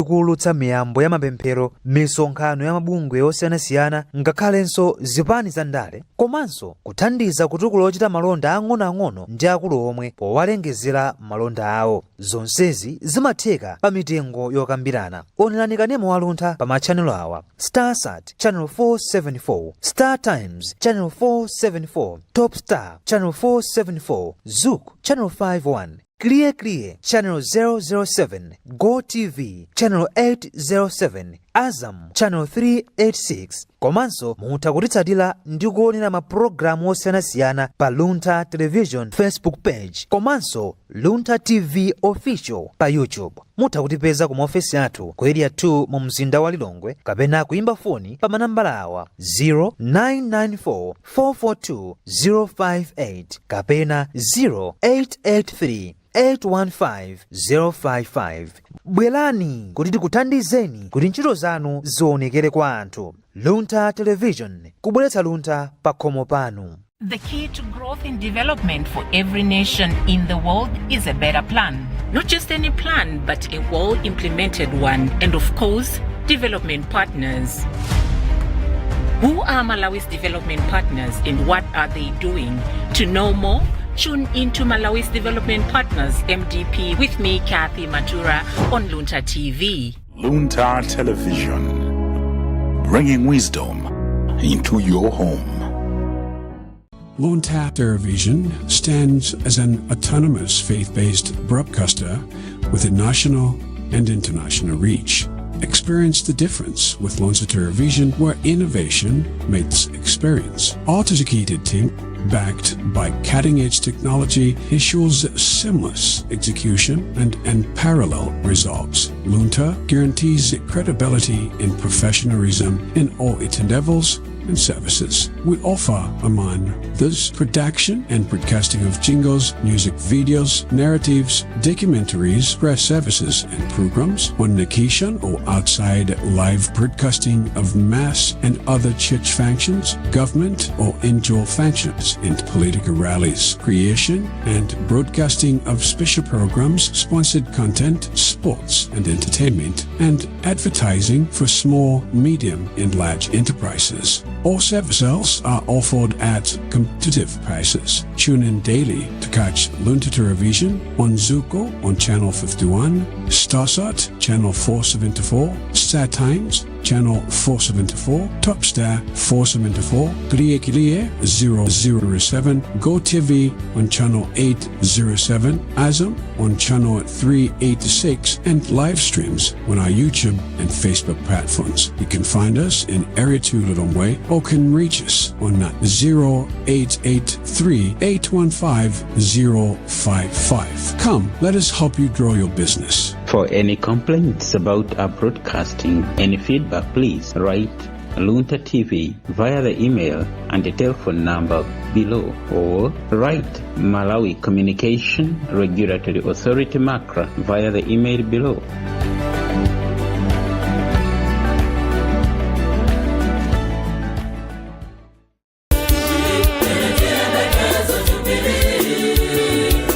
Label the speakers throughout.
Speaker 1: kuulutsa miyambo ya mapemphero, misonkhano ya mabungwe osiyanasiyana, ngakhalenso zipani za ndale, komanso kuthandiza kutukula ochita malonda ang'onoang'ono ndi akulu omwe powalengezera malonda awo. Zonsezi zimatheka pa mitengo yokambirana. Onelani kanema wa Luntha pa matchanelo awa: StarSat Channel 474, Star Times Channel 474, Top Star Channel 474, Zouk Channel 51, Clear Channel 007, Go TV Channel 807, Azam Channel 386. Komanso mutha kutitsatira ndi kuonera mapulogalamu osiyanasiyana pa Luntha Television Facebook page, komanso Luntha TV Official pa YouTube. Mutha kutipeza ku maofesi athu ku area 2 mu mzinda wa Lilongwe, kapena kuimba foni pa manambala awa 0994 442 058 kapena 0883 815-055. Bwerani kuti tikuthandizeni kuti ntchito zanu zionekere kwa anthu. Luntha Television, kubweretsa Luntha pa khomo panu.
Speaker 2: The key to growth and development for every nation in the world is a better plan. Not just any plan, but a well-implemented one. And of course, development partners. Who are Malawi's development partners and what are they doing? To know more, tune into Malawi's Development Partners, MDP, with me, Kathy Matura, on Luntha TV.
Speaker 3: Luntha Television, bringing wisdom into your home.
Speaker 4: Luntha Television stands as an autonomous faith-based broadcaster with a national and international reach. Experience the difference with Luntha Television, where innovation meets experience. Our dedicated team, backed by cutting-edge technology, ensures seamless execution and unparalleled results. Luntha guarantees credibility and professionalism in all its endeavors and services. We offer, among this, production and broadcasting of jingles, music videos, narratives, documentaries, press services and programs, on occasion or outside, live broadcasting of mass and other church functions, government or NGO functions, and political rallies, creation and broadcasting of special programs, sponsored content, sports and entertainment, and advertising for small, medium, and large enterprises. All services are offered at competitive prices. Tune in daily to catch Luntha Television on Zuko on Channel 51, StarSat Channel 474, Star Times Channel 474, Top Star 474, Clear 007, Go TV on Channel 807, Azam on Channel 386, and live streams on our YouTube and Facebook platforms. You can find us in Area 2 Lilongwe or can reach us on 0883 815 055. Come, let us help you grow your business.
Speaker 5: For any complaints about our broadcasting, any feedback, please write Luntha TV via the email and the telephone number below, or write Malawi Communication Regulatory Authority MACRA via the email below.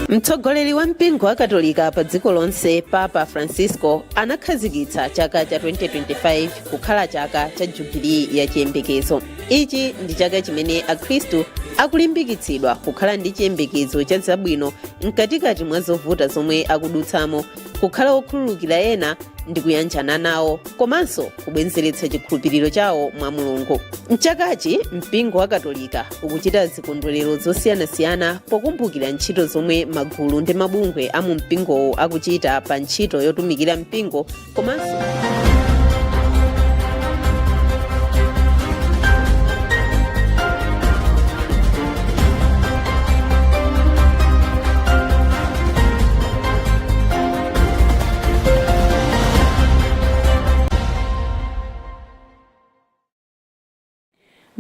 Speaker 6: Mtsogoleri wa mpingo wa Katolika pa dziko lonse, Papa Francisco anakhazikitsa chaka cha 2025 kukhala chaka cha jubilii ya chiyembekezo. Ichi ndi chaka chimene akhristu akulimbikitsidwa kukhala ndi chiyembekezo cha zabwino mkatikati mwa zovuta zomwe akudutsamo, kukhala okhululukira ena ndi kuyanjana nawo, komanso kubwenzeretsa chikhulupiriro chawo mwa Mulungu. Mchakachi mpingo wa Katolika ukuchita zikondwerero zosiyanasiyana pokumbukira ntchito zomwe magulu ndi mabungwe a mu mpingowo akuchita pa ntchito yotumikira mpingo, komanso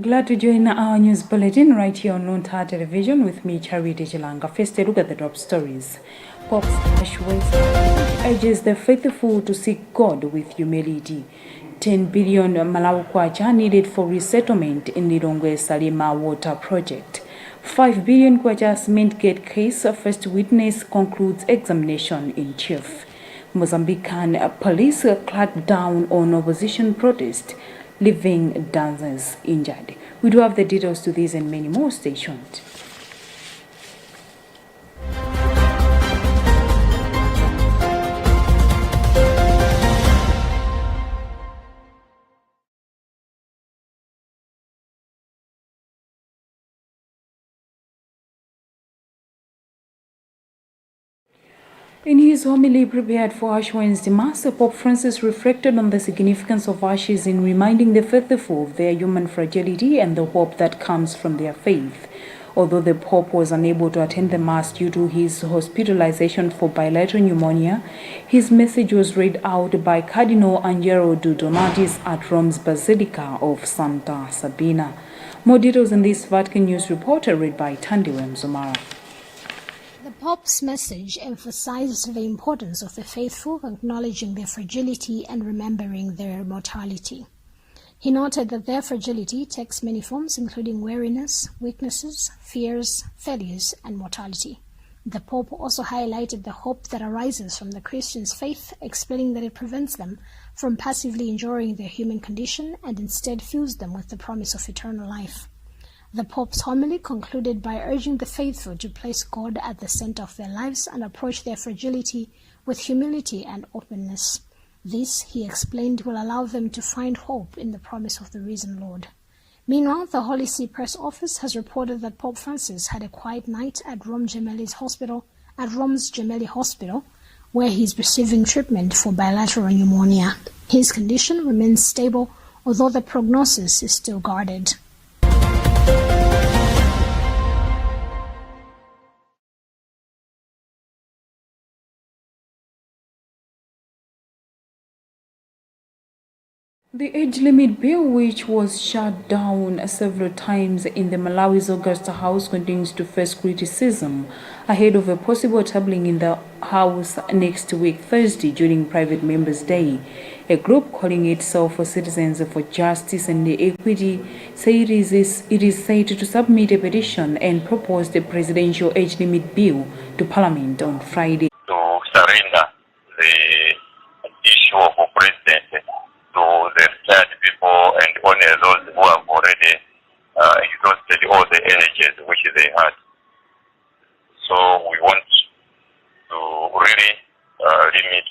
Speaker 7: Glad to join our news bulletin right here on Luntha Television with me, Charity Chilanga. First, a look at the top stories. Pope West urges the faithful to seek God with humility. 10 billion Malawi kwacha needed for resettlement in Lilongwe Salima water project. 5 billion kwacha cement gate case, first witness concludes examination in chief. Mozambican police clamped down on opposition protest, leaving dozens injured. We do have the details to this and many more. Stay tuned. In his homily prepared for Ash Wednesday Mass, Pope Francis reflected on the significance of ashes in reminding the faithful of their human fragility and the hope that comes from their faith. Although the Pope was unable to attend the Mass due to his hospitalization for bilateral pneumonia, his message was read out by Cardinal Angelo de Donatis at Rome's Basilica of Santa Sabina. More details in this Vatican News report are read by Tandiwem Zomara.
Speaker 8: The Pope's message emphasized the importance of the faithful, acknowledging their fragility and remembering their mortality. He noted that their fragility takes many forms, including weariness, weaknesses, fears, failures, and mortality. The Pope also highlighted the hope that arises from the Christian's faith, explaining that it prevents them from passively enjoying their human condition and instead fills them with the promise of eternal life. The Pope's homily concluded by urging the faithful to place God at the center of their lives and approach their fragility with humility and openness. This, he explained, will allow them to find hope in the promise of the risen Lord. Meanwhile, the Holy See Press Office has reported that Pope Francis had a quiet night at Rome's Gemelli Hospital, where he is receiving treatment for bilateral pneumonia. His condition remains stable, although the prognosis is still guarded.
Speaker 7: The age limit bill, which was shut down several times in the Malawi's Augusta House, continues to face criticism ahead of a possible tabling in the House next week, Thursday, during Private Members' Day. A group calling itself Citizens for Justice and Equity said it is set to submit a petition and propose the presidential age limit bill to Parliament on Friday.
Speaker 9: To surrender the issue of president to the retired people and only those who have already exhausted all the energies which they had. So we want to really limit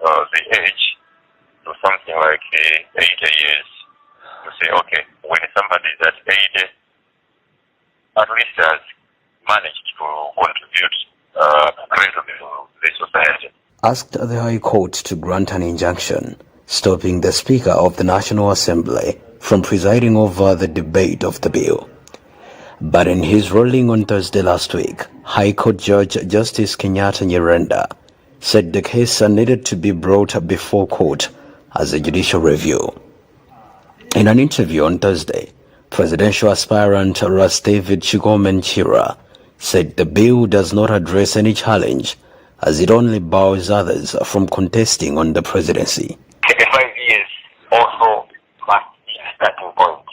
Speaker 9: the age to something like 80 years. To say, okay, when somebody is at 80, at least has managed to contribute greatly to the society.
Speaker 10: Asked the High Court to grant an injunction stopping the Speaker of the National Assembly from presiding over the debate of the bill. But in his ruling on Thursday last week, High Court Judge Justice Kenyatta Nyirenda said the case needed to be brought before court as a judicial review. In an interview on Thursday, presidential aspirant Ras David Chigomen Chira said the bill does not address any challenge as it only bars others from contesting on the presidency.
Speaker 9: 35 years also must be a starting point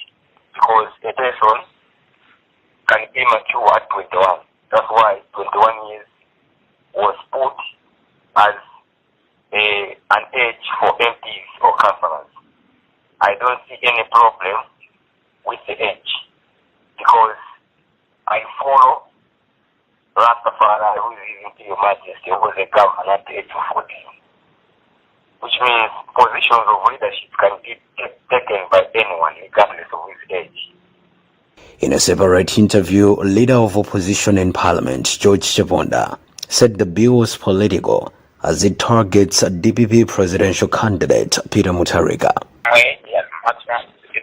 Speaker 9: because a person can be mature at 21. That's why 21 years was put as an age for MPs or councillors. I don't see any problem with the age because I follow Rastafari, who is even to your majesty, who was a governor at the age of 40. Which means positions of leadership can be taken by anyone, regardless of his age.
Speaker 10: In a separate interview, leader of opposition in Parliament, George Chibonda, said the bill was political as it targets DPP presidential candidate Peter Mutharika.
Speaker 9: It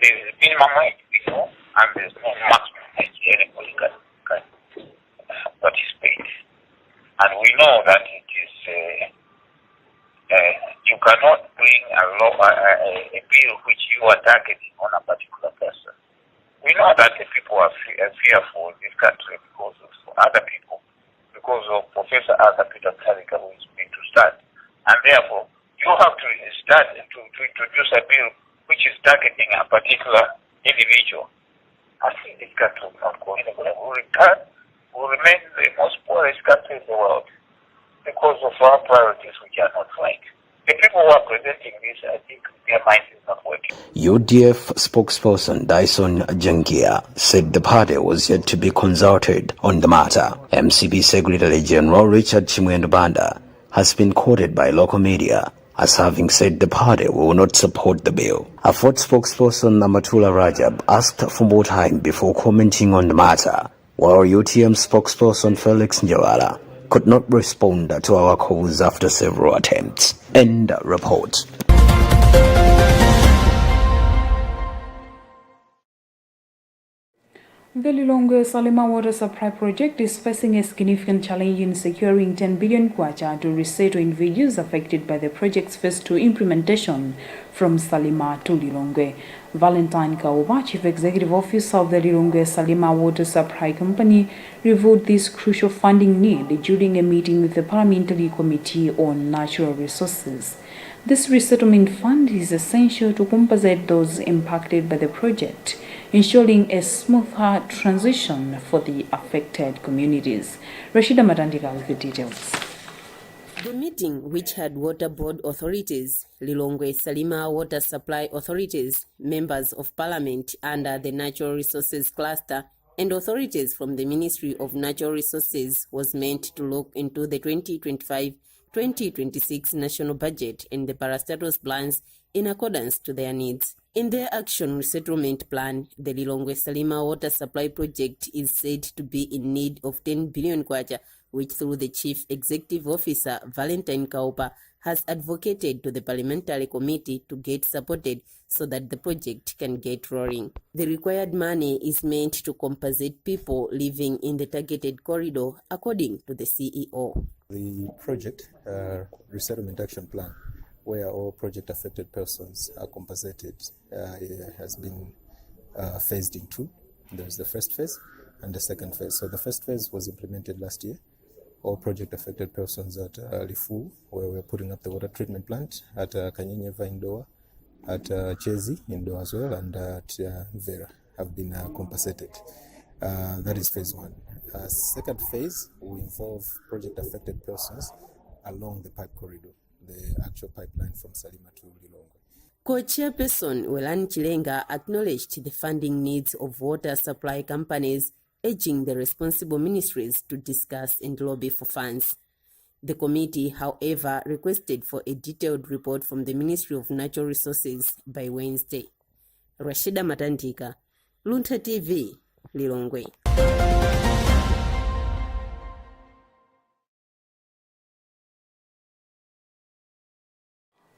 Speaker 9: is minimum wage, and there's no maximum age anybody can participate. And we know that it is you cannot bring a bill which you are targeting on a particular person. We know that the people are fearful in this country because of other people, because of Professor Arthur Peter Mutharika, who is going to start. And therefore, you have to start to introduce a bill which is targeting a particular individual. I think this country will not go anywhere. We will remain the most poorest country in the world. because of our priorities which are not right. The people who are presenting this, I think their mind is not working.
Speaker 10: UDF spokesperson Dyson Jankia said the party was yet to be consulted on the matter. MCP Secretary General Richard Chimwendo Banda has been quoted by local media as having said the party will not support the bill. A fourth spokesperson Namatula Rajab asked for more time before commenting on the matter, while UTM spokesperson Felix Njawala could not respond to our calls after several attempts. End report.
Speaker 7: The Lilongwe Salima Water Supply Project is facing a significant challenge in securing 10 billion kwacha to resettle individuals affected by the project's phase 2 implementation from Salima to Lilongwe. Valentine Kauba, Chief Executive Officer of the Lilongwe Salima Water Supply Company, revealed this crucial funding need during a meeting with the Parliamentary Committee on Natural Resources. This resettlement fund is essential to compensate those impacted by the project, ensuring a smoother transition for the affected communities. Rashida Matandika with the details.
Speaker 6: The meeting, which had water board authorities, Lilongwe Salima Water Supply Authorities, members of parliament under the Natural Resources Cluster, and authorities from the Ministry of Natural Resources, was meant to look into the 2025-2026 national budget and the parastatus plans in accordance to their needs. In their action resettlement plan, the Lilongwe Salima Water Supply Project is said to be in need of 10 billion kwacha, which through the Chief Executive Officer Valentine Kaupa has advocated to the Parliamentary Committee to get supported so that the project can get rolling. The required money is meant to compensate people living in the targeted corridor, according to the CEO.
Speaker 11: The project resettlement action plan, where all project affected persons are compensated, has been phased in two. There's the first phase and the second phase. So the first phase was implemented last year. All project affected persons at Lifu, where we're putting up the water treatment plant, at Kanyenyeva in Doha, at Chezi in Doha as well, and at Vera have been compensated. That is phase one. Second phase will involve project affected persons along the pipe corridor, the actual pipeline from Salima to Lilongwe.
Speaker 6: Co-chairperson Welani Chilenga acknowledged the funding needs of water supply companies, urging the responsible ministries to discuss and lobby for funds. The committee, however, requested for a detailed report from the Ministry of Natural Resources by Wednesday. Rashida Matandika, Luntha TV, Lilongwe.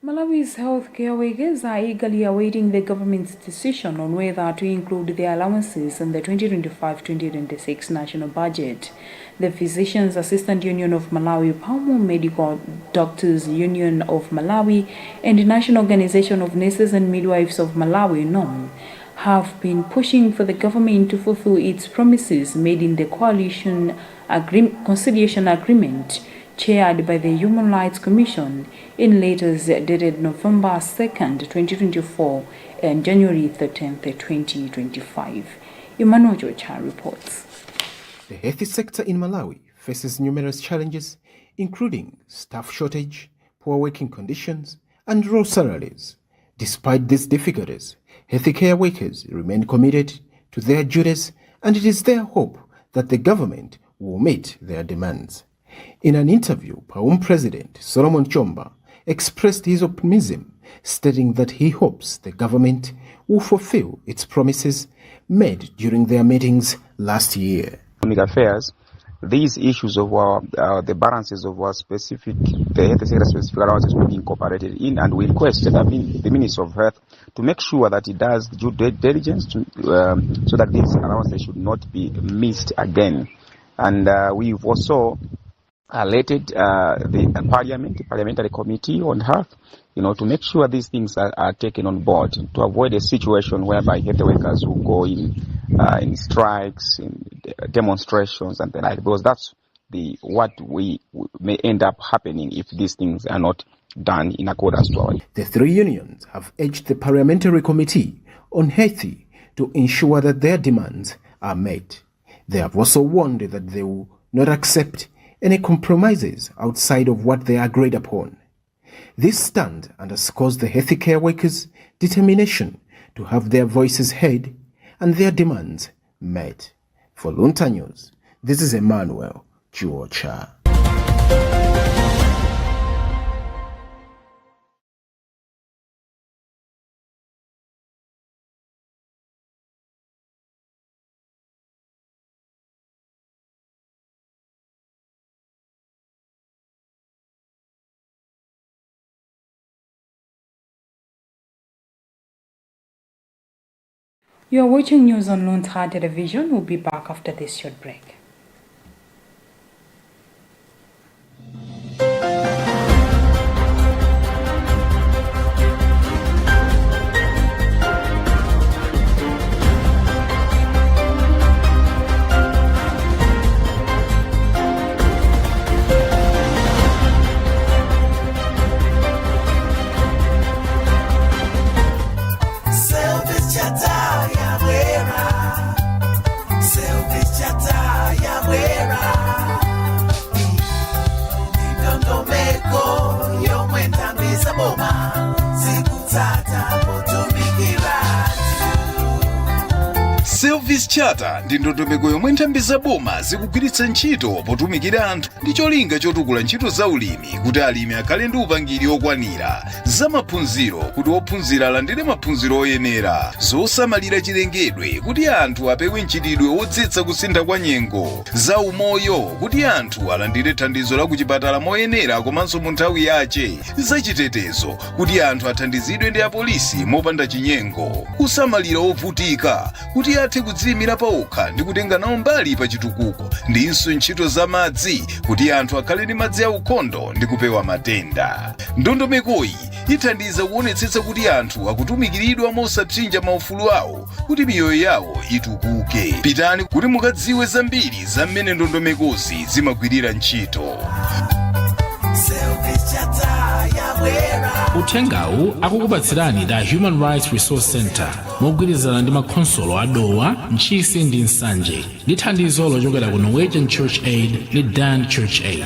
Speaker 7: Malawi's healthcare workers are eagerly awaiting the government's decision on whether to include their allowances in the 2025-2026 national budget. The Physicians Assistant Union of Malawi, Palmo Medical Doctors Union of Malawi, and the National Organization of Nurses and Midwives of Malawi, NOM, have been pushing for the government to fulfill its promises made in the coalition conciliation agreement chaired by the Human Rights Commission in letters dated November 2nd, 2024 and January 13th, 2025. Emmanuel Jocha reports.
Speaker 12: The health sector in Malawi faces numerous challenges, including staff shortage, poor working conditions, and low salaries. Despite these difficulties, healthcare workers remain committed to their duties, and it is their hope that the government will meet their demands. In an interview, PAUM President Solomon Chomba expressed his optimism, stating that he hopes the government will fulfill its promises made during their meetings last year.
Speaker 13: Economic affairs, these issues of the balances of our the health sector specific allowances will be incorporated in, and we request the Ministry of Health to make sure that it does due diligence so that these allowances should not be missed again. And we've also alerted the Parliamentary Committee on Health, to make sure these things are taken on board, to avoid a situation whereby health workers will go in strikes, in demonstrations, and the like, because that's what we may end up happening if these things are not done in accordance to our.
Speaker 12: The three unions have urged the Parliamentary Committee on Health to ensure that their demands are met. They have also warned that they will not accept any compromises outside of what they agreed upon. This stand underscores the health care workers' determination to have their voices heard and their demands met. For Luntha News, this is Emmanuel Chuocha.
Speaker 7: You are watching news on Luntha Television. We'll be back after this short break.
Speaker 14: Service Charter ndi ndondomeko yomwe nthambi za boma zikugwiritsa ntchito potumikira anthu ndi cholinga chotukula ntchito za ulimi kuti alimi akhale ndi upangiri okwanira, za maphunziro kuti ophunzira alandire maphunziro oyenera, zosamalira chilengedwe kuti anthu apewe mchitidwe wodzetsa kusintha kwa nyengo, za umoyo kuti anthu alandire thandizo la kuchipatala moyenera komanso mu nthawi yache, za chitetezo kuti anthu athandizidwe ndi apolisi mopanda chinyengo, kusamalira ovutika kuti athe kudziyimira paokha ndi kutenga nawo mbali pa chitukuko, ndinso ntchito za madzi kuti anthu akhale ndi madzi aukhondo ndi kupewa matenda. Ndondomekoyi ithandiza kuonetsetsa kuti anthu akutumikiridwa mosapsinja maufulu awo kuti miyoyo yawo itukuke. Pitani kuti mukadziwe zambiri za mmene ndondomekozi zimagwirira ntchito.
Speaker 15: Uthengawu akukupatsirani da Human Rights Resource Center mogwirizana ndi makhonsolo a Dowa, Ntchisi ndi Nsanje ndi thandizo lochokera ku Norwegian Church Aid ndi Dan Church Aid.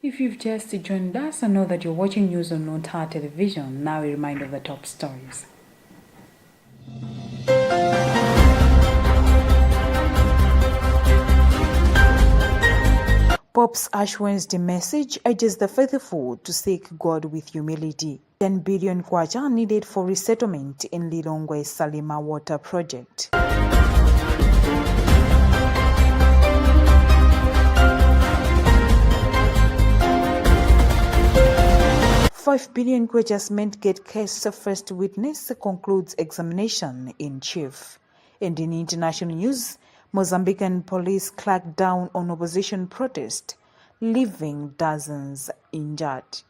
Speaker 15: If you've just joined us, I know that you're watching news on Luntha Television. Now a reminder of the top stories. Pope's Ash Wednesday message urges the faithful to seek God with humility. 10 billion kwacha needed for resettlement in Lilongwe Salima Water Project. 5 billion judgment get case first witness concludes examination in chief. And in international news, Mozambican police cracked down on opposition protest, leaving dozens injured.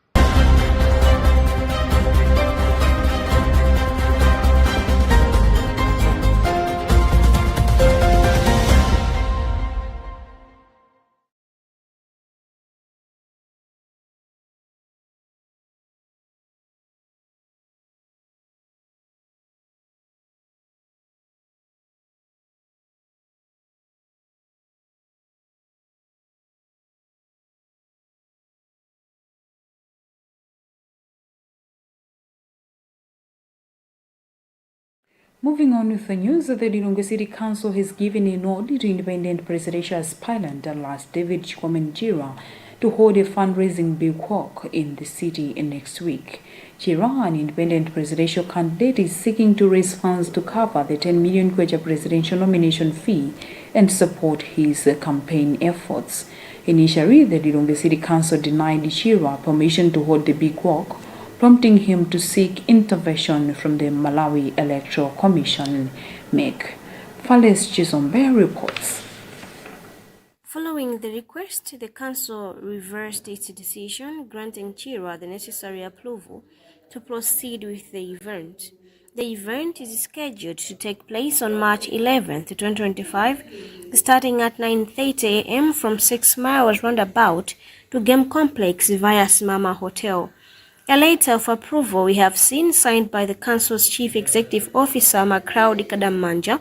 Speaker 15: Moving on with the news, the Lilongwe City Council has given a nod to independent presidential aspirant Alas David Chikomenjira to hold a fundraising big walk in the city next week. Chira, an independent presidential candidate, is seeking to raise funds to cover the 10 million kwacha presidential nomination fee and support his campaign efforts. Initially, the Lilongwe City Council denied Chira permission to hold the big walk, prompting him to seek intervention from the Malawi Electoral Commission, MEC. Fales Chizombe reports.
Speaker 16: Following the request, the Council reversed its decision, granting Chirwa the necessary approval to proceed with the event. The event is scheduled to take place on March 11, 2025, starting at 9:30 a.m. from 6 Miles roundabout to Game Complex via Simama Hotel. A letter of approval we have seen signed by the Council's Chief Executive Officer Macraudi Kadamanja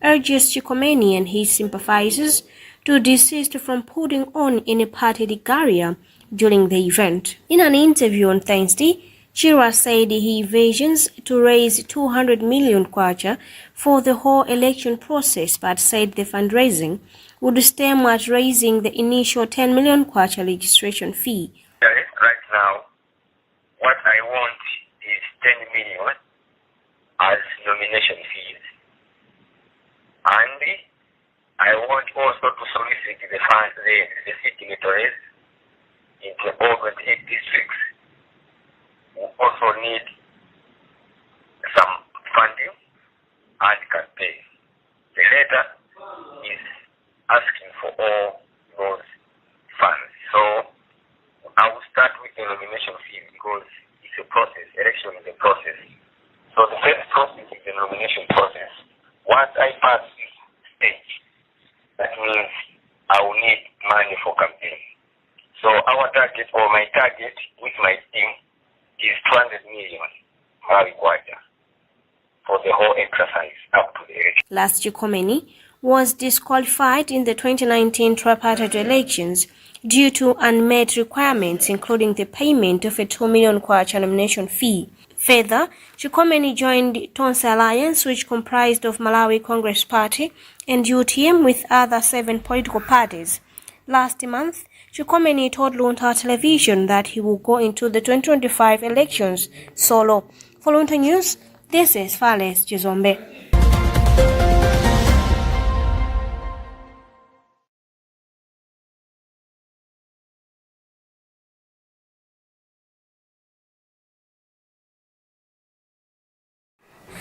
Speaker 16: urges Chikomeni and his sympathizers to desist from putting on any party regalia during the event. In an interview on Thursday, Chirwa said he envisions to raise 200 million kwacha for the whole election process, but said the fundraising would stem at raising the initial 10 million kwacha registration fee.
Speaker 9: Right now, what I want is 10 million as nomination fees. And I want also to solicit the funds, the signatories in all 28 districts who also need some funding and campaign. The letter is asking for all those funds. So I will start with the nomination fee because it's a process. Election is a process. So the first process is the nomination process. Once I pass this stage, that means I will need money for campaign. So our target, or my target with my team, is 200 million Malawi kwacha for the whole exercise up to the election.
Speaker 16: Last Chikomeni was disqualified in the 2019 tripartite elections due to unmet requirements, including the payment of a 2 million kwacha nomination fee. Further, Chikomeni joined Tonse Alliance, which comprised of Malawi Congress Party and UTM with other 7 political parties. Last month, Chikomeni told Luntha Television that he will go into the 2025 elections solo. For Luntha News, this is Fales Chizombe.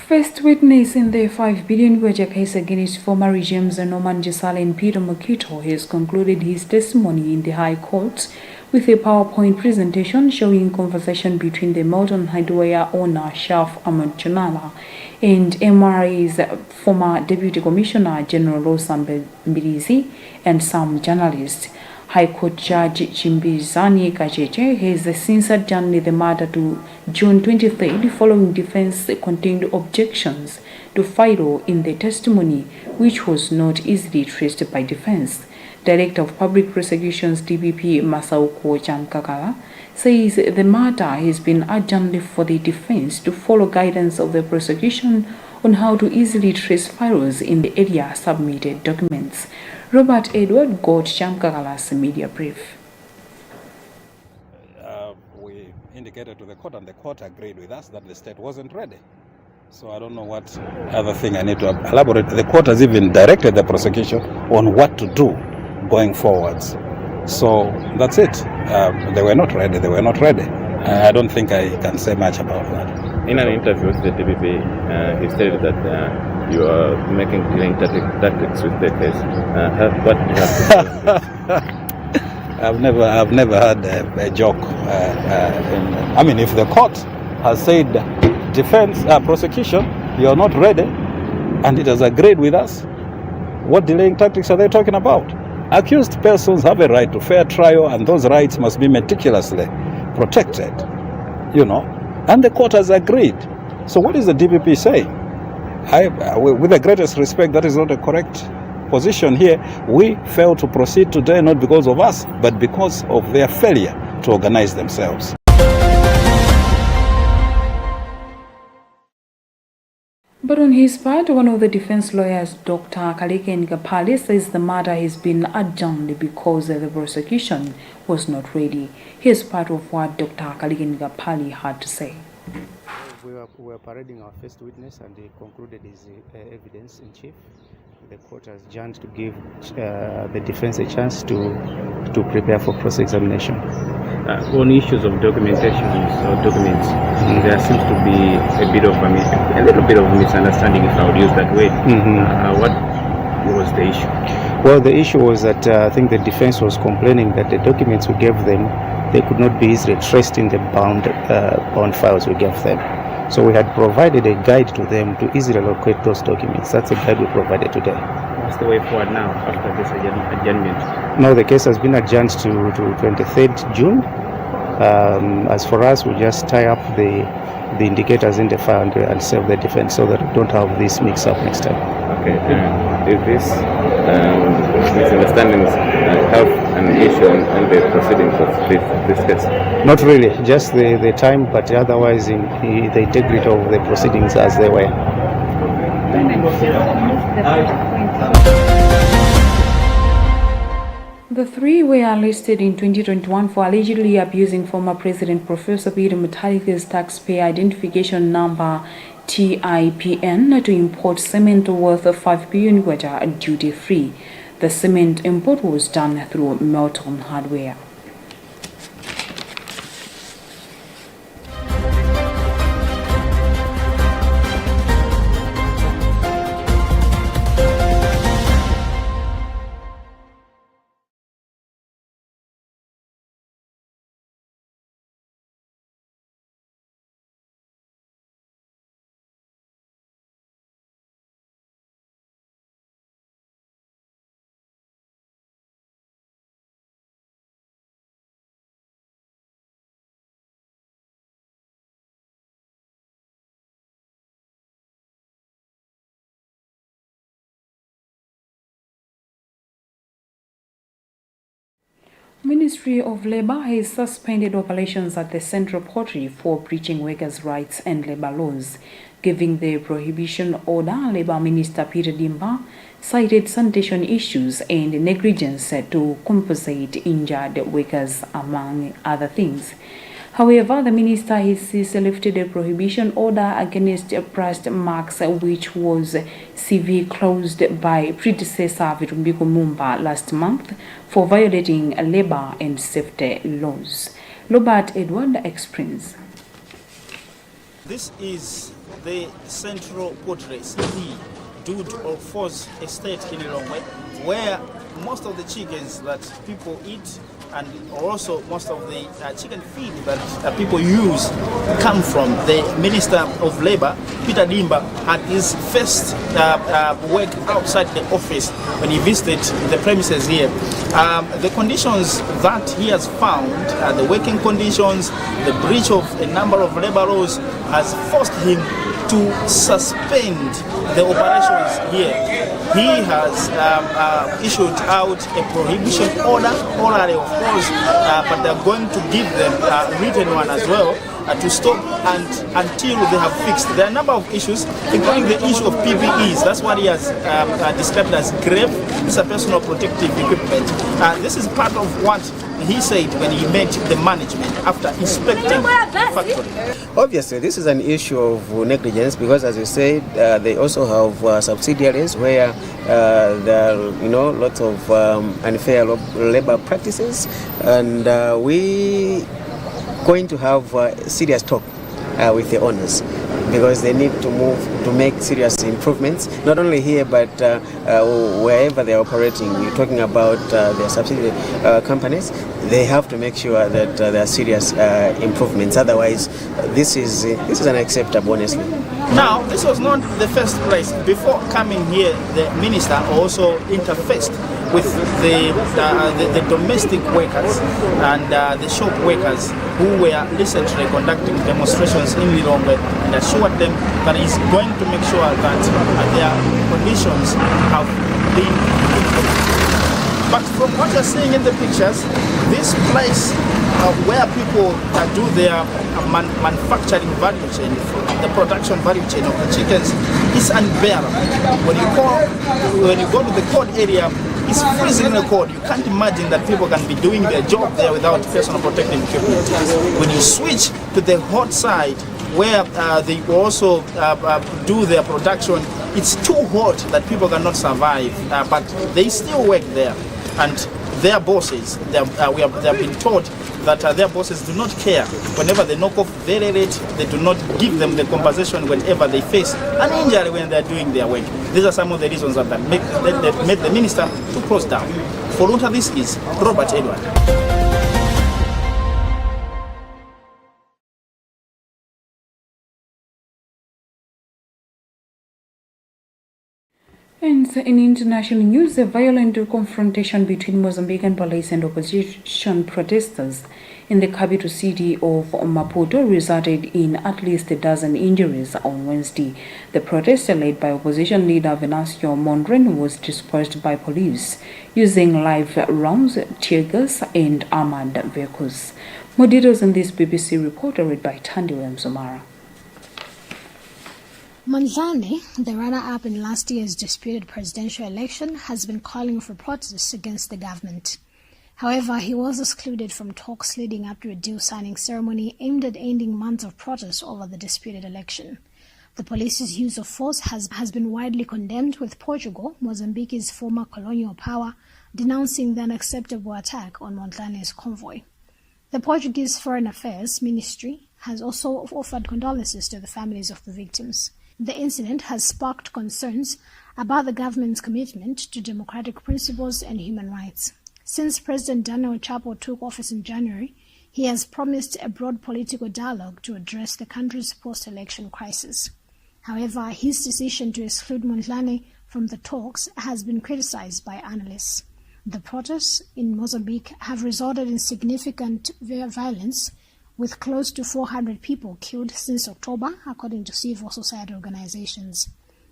Speaker 15: First witness in the 5 billion kwacha case against former regimes Norman Gisale and Peter Mokito has concluded his testimony in the High Court with a PowerPoint presentation showing conversation between the Melton Hardware owner Shaf Ahmed Chonala and MRA's former Deputy Commissioner General Rosa Mbirizi and some journalists. High Court Judge Chimbizani Kacheche has since adjourned the matter to June 23rd following defense-contained objections to Philo in the testimony, which was not easily traced by defense. Director of Public Prosecutions DPP Masauko Chankakala says the matter has been adjourned for the defense to follow guidance of the prosecution on how to easily trace Philos in the area submitted documents. Robert Edward got Chankakala's media brief.
Speaker 17: We indicated to the court and the court agreed with us that the state wasn't ready. So I don't know what other thing I need to elaborate. The court has even directed the prosecution on what to do going forwards. So that's it. They were not ready. They were not ready. I don't think I can say much about that.
Speaker 18: In an interview with the DPP, he stated that you are making killing tactics with the case. What do you have to say?
Speaker 17: I've never had a joke. I mean, if the court has said defense, prosecution, you are not ready, and it has agreed with us, what delaying tactics are they talking about? Accused persons have a right to fair trial, and those rights must be meticulously protected, and the court has agreed. So what is the DPP saying? With the greatest respect, that is not a correct position here. We failed to proceed today not because of us, but because of their failure to organize themselves.
Speaker 15: But on his part, one of the defense lawyers, Dr. Kalike Ngapali, says the matter has been adjourned because the prosecution was not ready. Here's part of what Dr. Kalike Ngapali had to say.
Speaker 19: We were parading our first witness, and he concluded his evidence in chief. The court has adjourned to give the defense a chance to prepare for cross-examination.
Speaker 18: On issues of documentations or documents, there seems to be a little bit of a misunderstanding, if I would use that way. What was the issue?
Speaker 19: Well, the issue was that I think the defense was complaining that the documents we gave them, they could not be easily traced in the bound files we gave them. So we had provided a guide to them to easily locate those documents. That's the guide we provided today.
Speaker 18: What's the way forward now after this adjournment?
Speaker 19: Now the case has been adjourned to 23rd June. As for us, we just tie up the indicators in the file and save the defense so that we don't have this mix up next time.
Speaker 18: Okay, is this misunderstandings have an issue in the proceedings of this case?
Speaker 19: Not really, just the time, but otherwise in the integrity of the proceedings as they were.
Speaker 15: The three were listed in 2021 for allegedly abusing former President Professor Peter Mutharika's taxpayer identification number TIPN to import cement worth $5 billion duty-free. The cement import was done through Melton Hardware. Ministry of Labour has suspended operations at the Central Pottery for breaching workers' rights and labour laws. Giving the prohibition order, Labour Minister Peter Dimba cited sanitation issues and negligence to compensate injured workers, among other things. However, the minister has lifted a prohibition order against pressed marks, which was severely closed by predecessor Vitumbiko Mumba last month for violating labour and safety laws. Robert Edward explains.
Speaker 20: This is the Central Pottery CD, Dude or Force Estate in Lilongwe, where most of the chickens that people eat and also most of the chicken feed that people use come from. The Minister of Labour, Peter Dimba, had his first work outside the office when he visited the premises here. The conditions that he has found, the working conditions, the breach of a number of labour laws has forced him to suspend the operations here. He has issued out a prohibition order orally, of course, but they're going to give them a written one as well to stop until they have fixed. There are a number of issues, including the issue of PPEs. That's what he has described as grave. These are personal protective equipment. This is part of what he said when he met the management after inspecting the factory.
Speaker 21: Obviously, this is an issue of negligence because, as you said, they also have subsidiaries where there are, lots of unfair labor practices, and we going to have serious talk with the owners because they need to move to make serious improvements, not only here but wherever they're operating. We're talking about their subsidiary companies. They have to make sure that there are serious improvements. Otherwise, this is unacceptable, honestly.
Speaker 20: Now, this was not the first place. Before coming here, the minister also interfaced with the domestic workers and the shop workers who were recently conducting demonstrations in Lilongwe, and assured them that he's going to make sure that their conditions have been improved. But from what you're seeing in the pictures, this place where people do their manufacturing value chain, the production value chain of the chickens, is unbearable. When you go to the cold area, it's freezing in the cold. You can't imagine that people can be doing their job there without personal protective equipment. When you switch to the hot side, where they also do their production, it's too hot that people cannot survive, but they still work there. And their bosses, they have been told that their bosses do not care. Whenever they knock off very late, they do not give them the compensation whenever they face an injury when they are doing their work. These are some of the reasons that made the minister to close down. For Luntha, this is Robert Edward.
Speaker 15: And in international news, a violent confrontation between Mozambican police and opposition protesters in the capital city of Maputo resulted in at least a dozen injuries on Wednesday. The protest, led by opposition leader Venancio Mondlane, was dispersed by police using live rounds, tear gas, and armored vehicles. More details in this BBC report read by Tandy Williams-Omara.
Speaker 8: Mondlane, the runner-up in last year's disputed presidential election, has been calling for protests against the government. However, he was excluded from talks leading up to a deal-signing ceremony aimed at ending months of protests over the disputed election. The police's use of force has been widely condemned, with Portugal, Mozambique's former colonial power, denouncing the unacceptable attack on Mondlane's convoy. The Portuguese Foreign Affairs Ministry has also offered condolences to the families of the victims. The incident has sparked concerns about the government's commitment to democratic principles and human rights. Since President Daniel Chapo took office in January, he has promised a broad political dialogue to address the country's post-election crisis. However, his decision to exclude Mondlane from the talks has been criticized by analysts. The protests in Mozambique have resulted in significant violence, with close to 400 people killed since October, according to civil society organizations.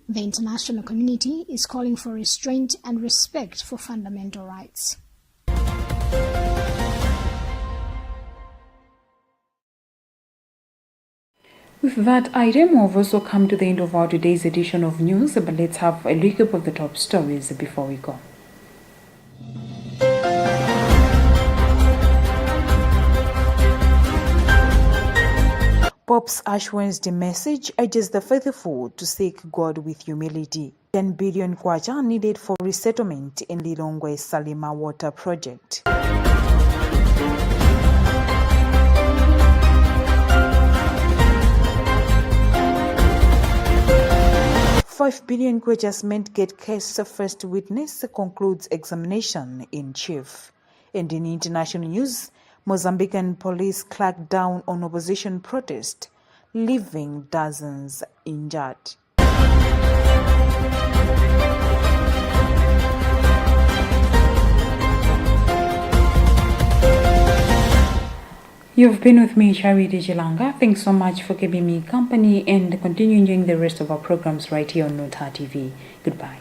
Speaker 8: The international community is calling for restraint and respect for fundamental rights.
Speaker 15: With that item, we've also come to the end of our today's edition of news, but let's have a recap of the top stories before we go. Pope's Ash Wednesday message urges the faithful to seek God with humility. 10 billion kwacha needed for resettlement in Lilongwe Salima Water Project. $5 billion adjustment get case first witness concludes examination in chief. And in international news, Mozambican police cracked down on opposition protest, leaving dozens injured. You've been with me, Charity Jilanga. Thanks so much for giving me company and continue enjoying the rest of our programs right here on Luntha TV. Goodbye.